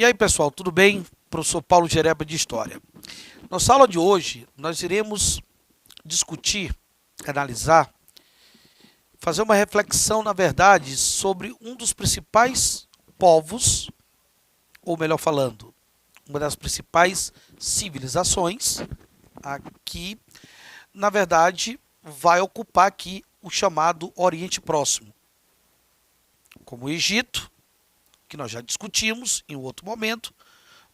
E aí, pessoal, tudo bem? Professor Paulo Gereba de História. Nossa aula de hoje, nós iremos discutir, analisar, fazer uma reflexão, na verdade, sobre um dos principais povos, ou melhor falando, uma das principais civilizações, que, na verdade, vai ocupar aqui o chamado Oriente Próximo, como o Egito, que nós já discutimos em outro momento.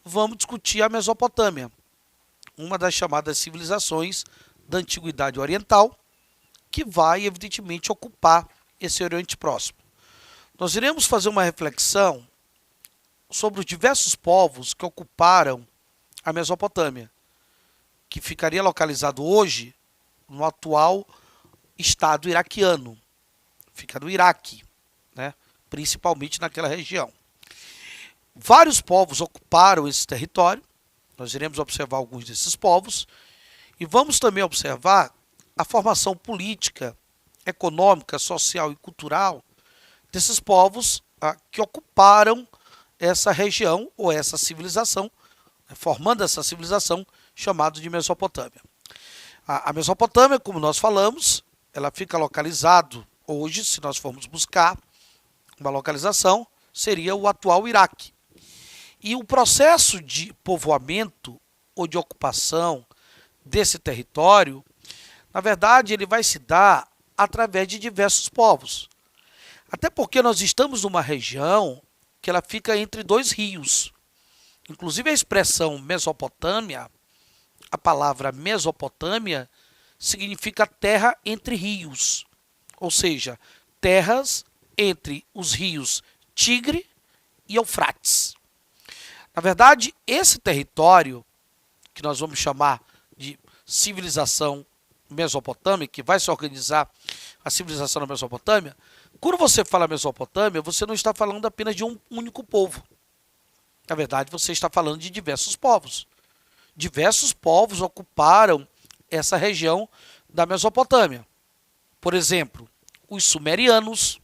Vamos discutir a Mesopotâmia, uma das chamadas civilizações da Antiguidade Oriental, que vai, evidentemente, ocupar esse Oriente Próximo. Nós iremos fazer uma reflexão sobre os diversos povos que ocuparam a Mesopotâmia, que ficaria localizado hoje no atual estado iraquiano, fica no Iraque, né? Principalmente naquela região. Vários povos ocuparam esse território, nós iremos observar alguns desses povos, e vamos também observar a formação política, econômica, social e cultural desses povos que ocuparam essa região ou essa civilização, formando essa civilização chamada de Mesopotâmia. A Mesopotâmia, como nós falamos, ela fica localizado hoje, se nós formos buscar uma localização, seria o atual Iraque. E o processo de povoamento ou de ocupação desse território, na verdade, ele vai se dar através de diversos povos. Até porque nós estamos numa região que ela fica entre dois rios. Inclusive a expressão Mesopotâmia, a palavra Mesopotâmia, significa terra entre rios. Ou seja, terras entre os rios Tigre e Eufrates. Na verdade, esse território, que nós vamos chamar de civilização mesopotâmica, que vai se organizar a civilização da Mesopotâmia, quando você fala Mesopotâmia, você não está falando apenas de um único povo. Na verdade, você está falando de diversos povos. Diversos povos ocuparam essa região da Mesopotâmia. Por exemplo, os sumerianos.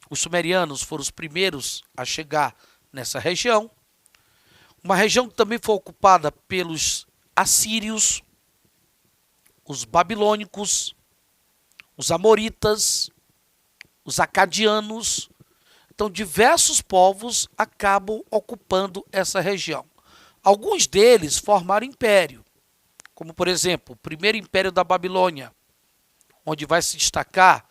Os sumerianos foram os primeiros a chegar nessa região. Uma região que também foi ocupada pelos assírios, os babilônicos, os amoritas, os acadianos. Então, diversos povos acabam ocupando essa região. Alguns deles formaram império, como, por exemplo, o primeiro império da Babilônia, onde vai se destacar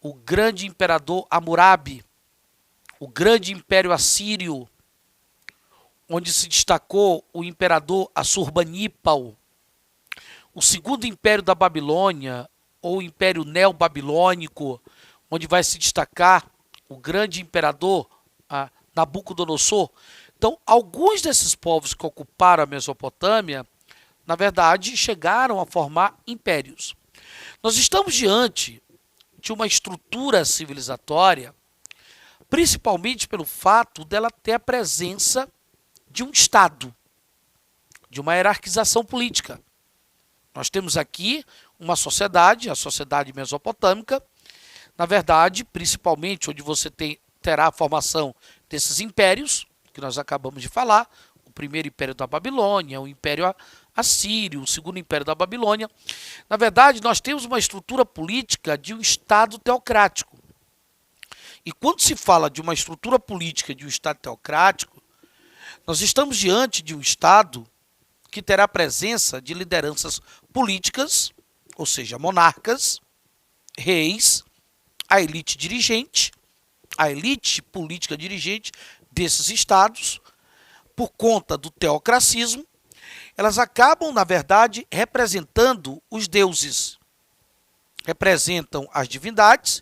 o grande imperador Hammurabi, o grande império assírio, onde se destacou o imperador Assurbanipal, o segundo império da Babilônia, ou império neobabilônico, onde vai se destacar o grande imperador Nabucodonosor. Então, alguns desses povos que ocuparam a Mesopotâmia, na verdade, chegaram a formar impérios. Nós estamos diante de uma estrutura civilizatória, principalmente pelo fato dela ter a presença de um Estado, de uma hierarquização política. Nós temos aqui uma sociedade, a sociedade mesopotâmica, na verdade, principalmente onde você terá a formação desses impérios, que nós acabamos de falar, o primeiro império da Babilônia, o império assírio, o segundo império da Babilônia. Na verdade, nós temos uma estrutura política de um Estado teocrático. E quando se fala de uma estrutura política de um Estado teocrático, nós estamos diante de um Estado que terá a presença de lideranças políticas, ou seja, monarcas, reis, a elite dirigente, a elite política dirigente desses estados, por conta do teocracismo, elas acabam, na verdade, representando os deuses, representam as divindades,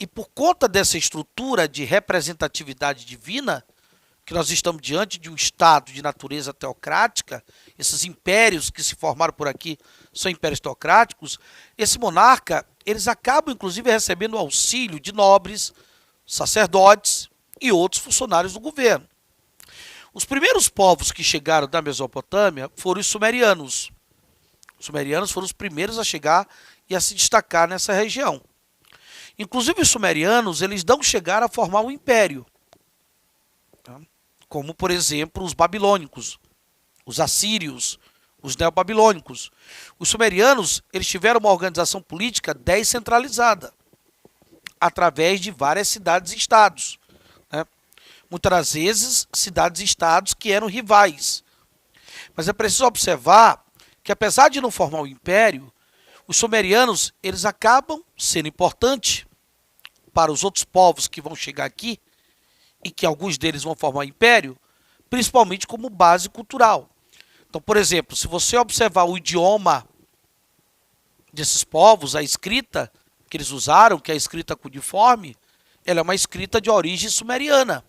e por conta dessa estrutura de representatividade divina, que nós estamos diante de um estado de natureza teocrática, esses impérios que se formaram por aqui são impérios teocráticos, esse monarca, eles acabam inclusive recebendo auxílio de nobres, sacerdotes e outros funcionários do governo. Os primeiros povos que chegaram da Mesopotâmia foram os sumerianos. Os sumerianos foram os primeiros a chegar e a se destacar nessa região. Inclusive os sumerianos, eles não chegaram a formar um império. como, por exemplo, os babilônicos, os assírios, os neobabilônicos. Os sumerianos, eles tiveram uma organização política descentralizada, através de várias cidades e estados, né? Muitas das vezes, cidades e estados que eram rivais. Mas é preciso observar que, apesar de não formar um império, os sumerianos, eles acabam sendo importantes para os outros povos que vão chegar aqui, e que alguns deles vão formar um império, principalmente como base cultural. Então, por exemplo, se você observar o idioma desses povos, a escrita que eles usaram, que é a escrita cuneiforme, ela é uma escrita de origem sumeriana.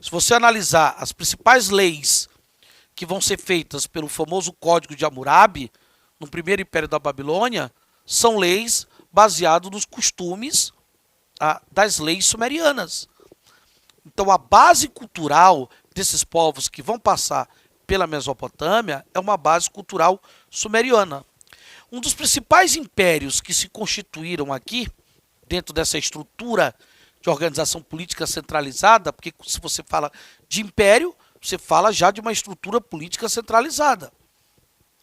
Se você analisar as principais leis que vão ser feitas pelo famoso Código de Hammurabi, no primeiro império da Babilônia, são leis baseadas nos costumes das leis sumerianas. Então, a base cultural desses povos que vão passar pela Mesopotâmia é uma base cultural sumeriana. Um dos principais impérios que se constituíram aqui, dentro dessa estrutura de organização política centralizada, porque se você fala de império, você fala já de uma estrutura política centralizada.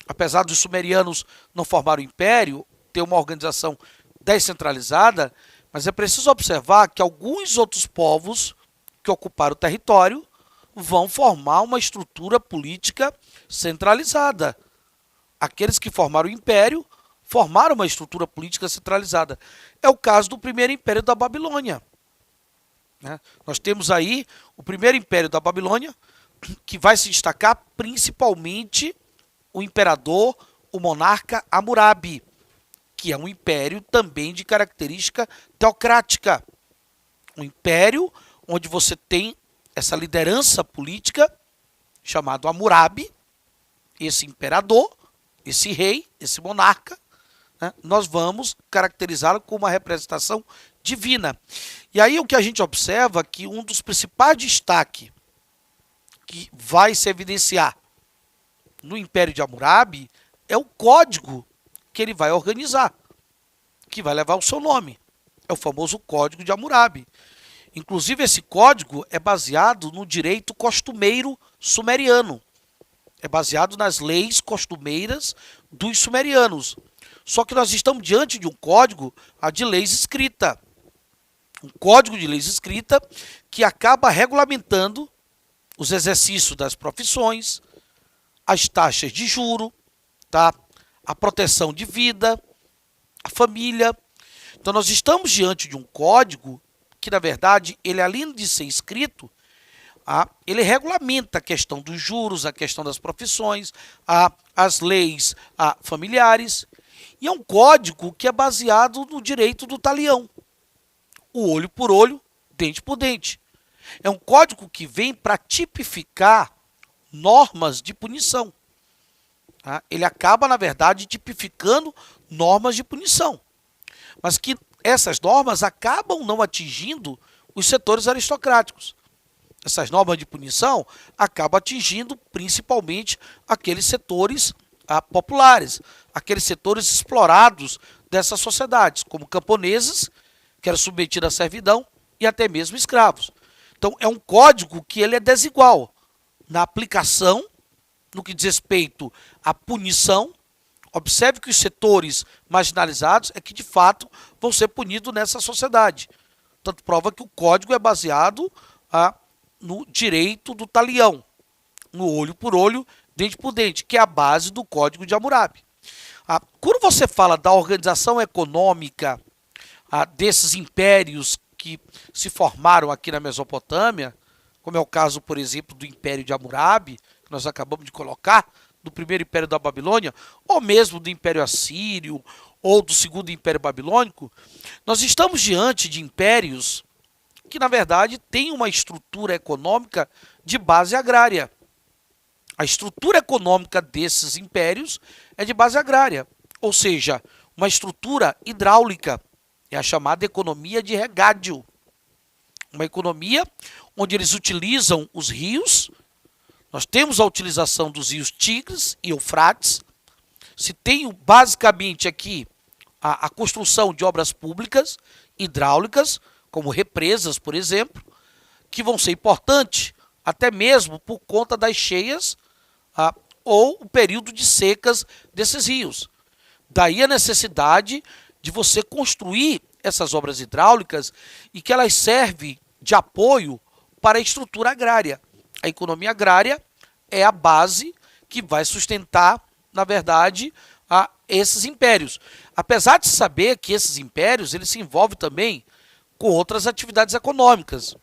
Apesar dos sumerianos não formarem um império, ter uma organização descentralizada, mas é preciso observar que alguns outros povos que ocuparam o território vão formar uma estrutura política centralizada. Aqueles que formaram o império formaram uma estrutura política centralizada. É o caso do primeiro império da Babilônia, né? Nós temos aí o primeiro império da Babilônia, que vai se destacar principalmente o imperador, o monarca Hammurabi, que é um império também de característica teocrática. Um império onde você tem essa liderança política, chamado Hammurabi, esse imperador, esse rei, esse monarca, né? Nós vamos caracterizá-lo como uma representação divina. E aí o que a gente observa é que um dos principais destaques que vai se evidenciar no Império de Hammurabi é o código que ele vai organizar, que vai levar o seu nome. É o famoso Código de Hammurabi. Inclusive, esse código é baseado no direito costumeiro sumeriano. É baseado nas leis costumeiras dos sumerianos. Só que nós estamos diante de um código de leis escrita. Um código de leis escrita que acaba regulamentando os exercícios das profissões, as taxas de juro, tá? A proteção de vida, a família. Então, nós estamos diante de um código que, na verdade, ele, além de ser escrito, ele regulamenta a questão dos juros, a questão das profissões, as leis familiares. E é um código que é baseado no direito do talião. O olho por olho, dente por dente. É um código que vem para tipificar normas de punição. Ele acaba, na verdade, tipificando normas de punição. Mas que essas normas acabam não atingindo os setores aristocráticos. Essas normas de punição acabam atingindo principalmente aqueles setores populares, aqueles setores explorados dessas sociedades, como camponeses, que eram submetidos à servidão, e até mesmo escravos. Então, é um código que ele é desigual na aplicação, no que diz respeito à punição. Observe que os setores marginalizados é que, de fato, vão ser punidos nessa sociedade. Tanto prova que o código é baseado no direito do talião, no olho por olho, dente por dente, que é a base do Código de Hammurabi. Quando você fala da organização econômica desses impérios que se formaram aqui na Mesopotâmia, como é o caso, por exemplo, do Império de Hammurabi, que nós acabamos de colocar, do primeiro Império da Babilônia, ou mesmo do Império Assírio, ou do segundo Império Babilônico, nós estamos diante de impérios que, na verdade, têm uma estrutura econômica de base agrária. A estrutura econômica desses impérios é de base agrária, ou seja, uma estrutura hidráulica, é a chamada economia de regádio. Uma economia onde eles utilizam os rios. Nós temos a utilização dos rios Tigres e Eufrates. Se tem basicamente aqui a construção de obras públicas hidráulicas, como represas, por exemplo, que vão ser importantes até mesmo por conta das cheias ou o período de secas desses rios. Daí a necessidade de você construir essas obras hidráulicas e que elas servem de apoio para a estrutura agrária. A economia agrária é a base que vai sustentar, na verdade, esses impérios. Apesar de saber que esses impérios eles se envolvem também com outras atividades econômicas,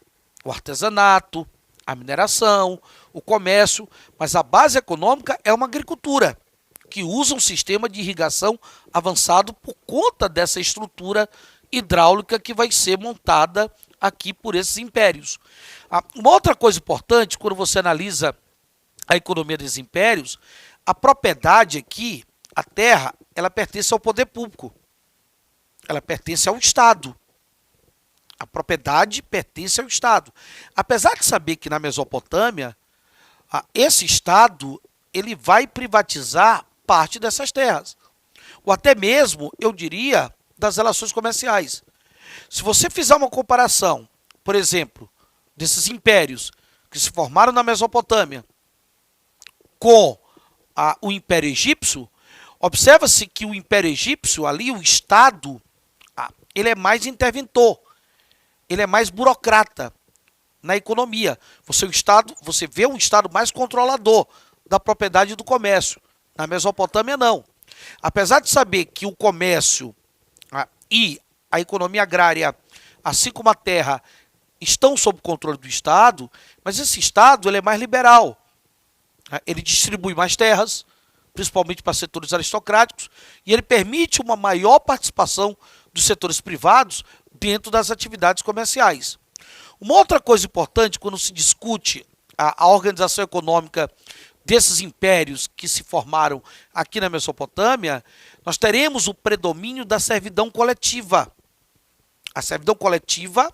o artesanato, a mineração, o comércio, mas a base econômica é uma agricultura que usa um sistema de irrigação avançado por conta dessa estrutura hidráulica que vai ser montada aqui por esses impérios. Uma outra coisa importante, quando você analisa a economia dos impérios, a propriedade aqui, a terra, ela pertence ao poder público, ela pertence ao Estado. A propriedade pertence ao Estado. Apesar de saber que na Mesopotâmia, esse Estado ele vai privatizar parte dessas terras. Ou até mesmo, eu diria, das relações comerciais. Se você fizer uma comparação, por exemplo, desses impérios que se formaram na Mesopotâmia com o Império Egípcio, observa-se que o Império Egípcio, ali o Estado, ele é mais interventor, ele é mais burocrata na economia. Você vê um Estado mais controlador da propriedade do comércio. Na Mesopotâmia, não. Apesar de saber que o comércio e a economia agrária, assim como a terra, estão sob controle do Estado, mas esse Estado ele é mais liberal. Ele distribui mais terras, principalmente para setores aristocráticos, e ele permite uma maior participação dos setores privados dentro das atividades comerciais. Uma outra coisa importante quando se discute a organização econômica desses impérios que se formaram aqui na Mesopotâmia, nós teremos o predomínio da servidão coletiva. A servidão coletiva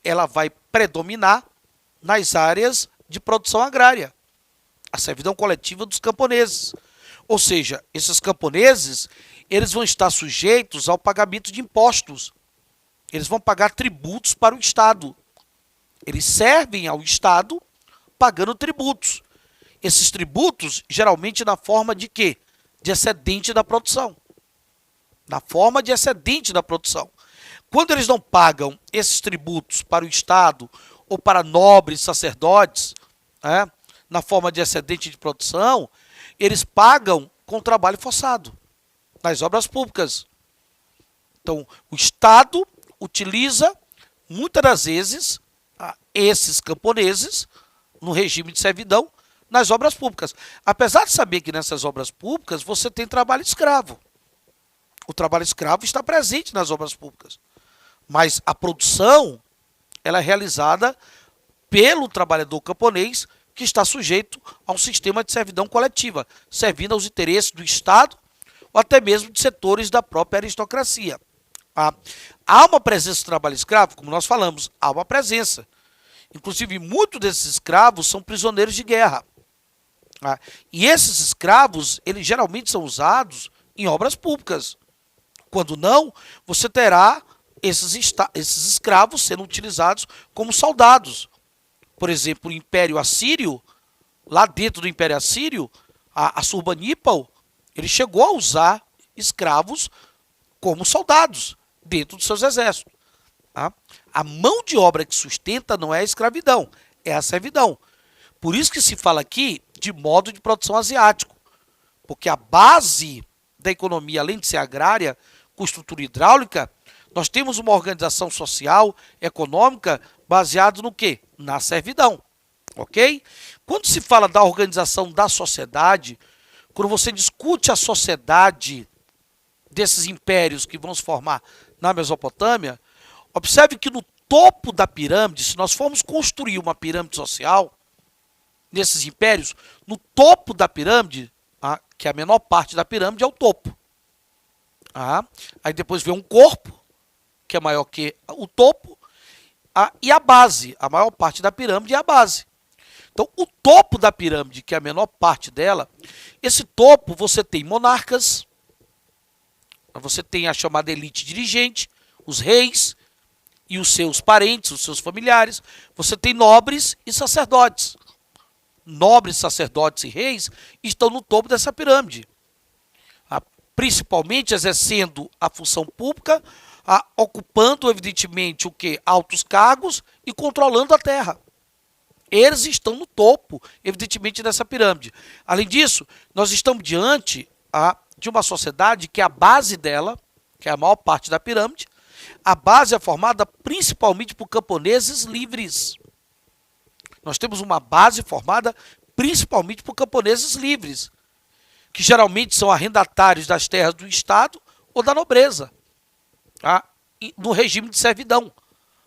ela vai predominar nas áreas de produção agrária. A servidão coletiva dos camponeses. Ou seja, esses camponeses eles vão estar sujeitos ao pagamento de impostos. Eles vão pagar tributos para o Estado. Eles servem ao Estado pagando tributos. Esses tributos, geralmente na forma de quê? De excedente da produção. Na forma de excedente da produção. Quando eles não pagam esses tributos para o Estado ou para nobres sacerdotes, na forma de excedente de produção, eles pagam com trabalho forçado nas obras públicas. Então, o Estado utiliza, muitas das vezes, esses camponeses, no regime de servidão, nas obras públicas. Apesar de saber que nessas obras públicas você tem trabalho escravo. O trabalho escravo está presente nas obras públicas. Mas a produção ela é realizada pelo trabalhador camponês que está sujeito a um sistema de servidão coletiva, servindo aos interesses do Estado ou até mesmo de setores da própria aristocracia. Há uma presença do trabalho escravo, como nós falamos, há uma presença. Inclusive, muitos desses escravos são prisioneiros de guerra. E esses escravos, eles geralmente são usados em obras públicas. Quando não, você terá esses escravos sendo utilizados como soldados. Por exemplo, o Império Assírio, lá dentro do Império Assírio, a Assurbanipal, ele chegou a usar escravos como soldados dentro dos seus exércitos. A mão de obra que sustenta não é a escravidão, é a servidão. Por isso que se fala aqui de modo de produção asiático, porque a base da economia, além de ser agrária, com estrutura hidráulica, nós temos uma organização social, econômica, baseada no quê? Na servidão, ok? Quando se fala da organização da sociedade, quando você discute a sociedade desses impérios que vão se formar na Mesopotâmia, observe que no topo da pirâmide, se nós formos construir uma pirâmide social, nesses impérios, no topo da pirâmide, que é a menor parte da pirâmide é o topo. Aí depois vem um corpo, que é maior que o topo, e a base, a maior parte da pirâmide é a base. Então, o topo da pirâmide, que é a menor parte dela, esse topo você tem monarcas, você tem a chamada elite dirigente, os reis, e os seus parentes, os seus familiares. Você tem nobres e sacerdotes. Nobres, sacerdotes e reis estão no topo dessa pirâmide, principalmente exercendo a função pública, ocupando, evidentemente, o que? Altos cargos e controlando a terra. Eles estão no topo, evidentemente, dessa pirâmide. Além disso, nós estamos diante de uma sociedade que a base dela, que é a maior parte da pirâmide, a base é formada principalmente por camponeses livres. Nós temos uma base formada principalmente por camponeses livres, que geralmente são arrendatários das terras do Estado ou da nobreza, no regime de servidão.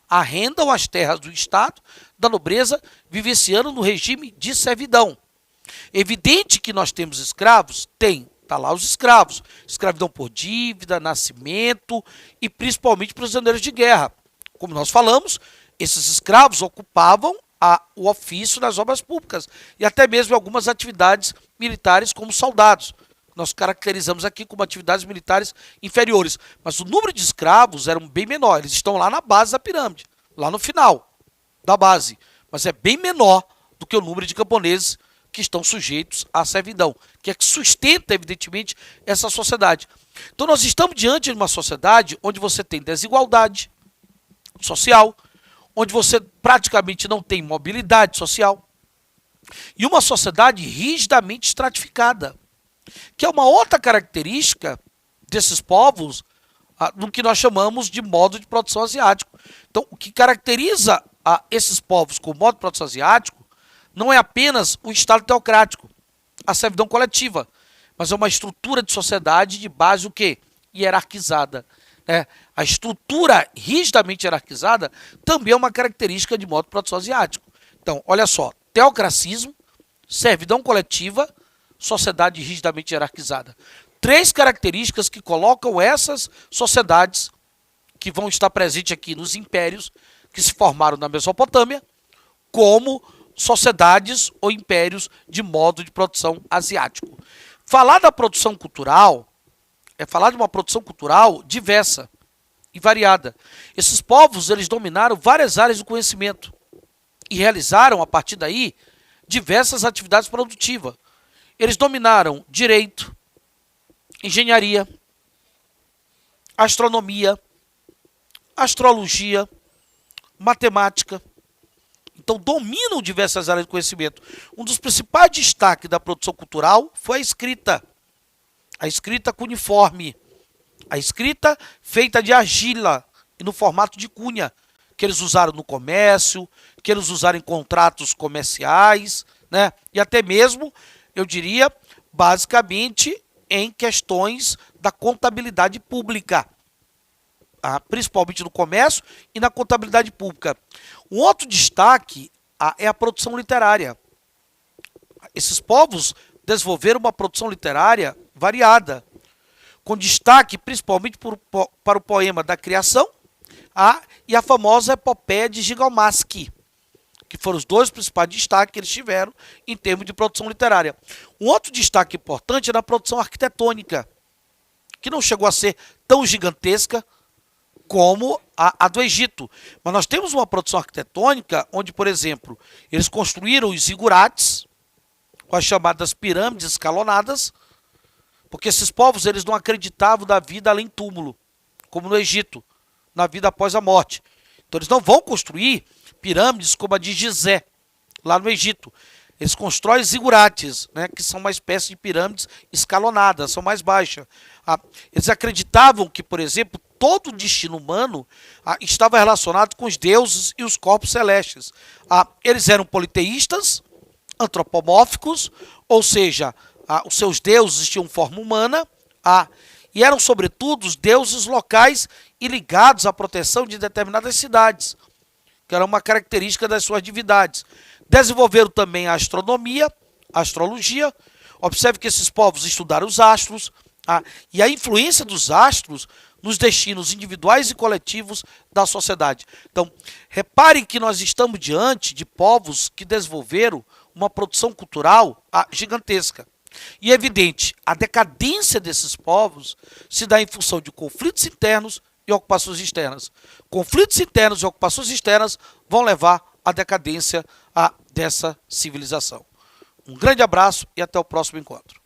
Arrendam as terras do Estado, da nobreza, vivenciando no regime de servidão. Evidente que nós temos escravos? Tem. Está lá os escravos. Escravidão por dívida, nascimento e principalmente prisioneiros de guerra. Como nós falamos, esses escravos ocupavam o ofício nas obras públicas e até mesmo algumas atividades militares como soldados. Nós caracterizamos aqui como atividades militares inferiores. Mas o número de escravos era bem menor. Eles estão lá na base da pirâmide, lá no final da base. Mas é bem menor do que o número de camponeses que estão sujeitos à servidão, que é que sustenta, evidentemente, essa sociedade. Então nós estamos diante de uma sociedade onde você tem desigualdade social, onde você praticamente não tem mobilidade social, e uma sociedade rigidamente estratificada, que é uma outra característica desses povos, no que nós chamamos de modo de produção asiático. Então, o que caracteriza esses povos com o modo de produção asiático não é apenas o Estado teocrático, a servidão coletiva, mas é uma estrutura de sociedade de base o quê? Hierarquizada. A estrutura rigidamente hierarquizada também é uma característica de modo de produção asiático. Então, olha só, teocracismo, servidão coletiva, sociedade rigidamente hierarquizada. Três características que colocam essas sociedades que vão estar presentes aqui nos impérios que se formaram na Mesopotâmia como sociedades ou impérios de modo de produção asiático. Falar da produção cultural é falar de uma produção cultural diversa e variada. Esses povos, eles dominaram várias áreas do conhecimento e realizaram, a partir daí, diversas atividades produtivas. Eles dominaram direito, engenharia, astronomia, astrologia, matemática. Então, dominam diversas áreas de conhecimento. Um dos principais destaques da produção cultural foi a escrita cuneiforme, a escrita feita de argila e no formato de cunha, que eles usaram no comércio, que eles usaram em contratos comerciais, e até mesmo, eu diria, basicamente em questões da contabilidade pública, principalmente no comércio e na contabilidade pública. Um outro destaque é a produção literária. Esses povos desenvolveram uma produção literária variada, com destaque principalmente para o poema da criação e a famosa epopeia de Gigaumaski, que foram os dois principais destaques que eles tiveram em termos de produção literária. Um outro destaque importante é na produção arquitetônica, que não chegou a ser tão gigantesca como a do Egito. Mas nós temos uma produção arquitetônica onde, por exemplo, eles construíram os zigurates, com as chamadas pirâmides escalonadas, porque esses povos eles não acreditavam na vida além túmulo, como no Egito, na vida após a morte. Então eles não vão construir pirâmides como a de Gizé, lá no Egito. Eles constroem zigurates, que são uma espécie de pirâmides escalonadas, são mais baixas. Eles acreditavam que, por exemplo, todo o destino humano estava relacionado com os deuses e os corpos celestes. Eles eram politeístas, antropomórficos, ou seja, os seus deuses tinham forma humana, e eram, sobretudo, os deuses locais e ligados à proteção de determinadas cidades, que era uma característica das suas divindades. Desenvolveram também a astronomia, a astrologia. Observe que esses povos estudaram os astros, e a influência dos astros nos destinos individuais e coletivos da sociedade. Então, reparem que nós estamos diante de povos que desenvolveram uma produção cultural gigantesca. E é evidente, a decadência desses povos se dá em função de conflitos internos e ocupações externas. Conflitos internos e ocupações externas vão levar à decadência dessa civilização. Um grande abraço e até o próximo encontro.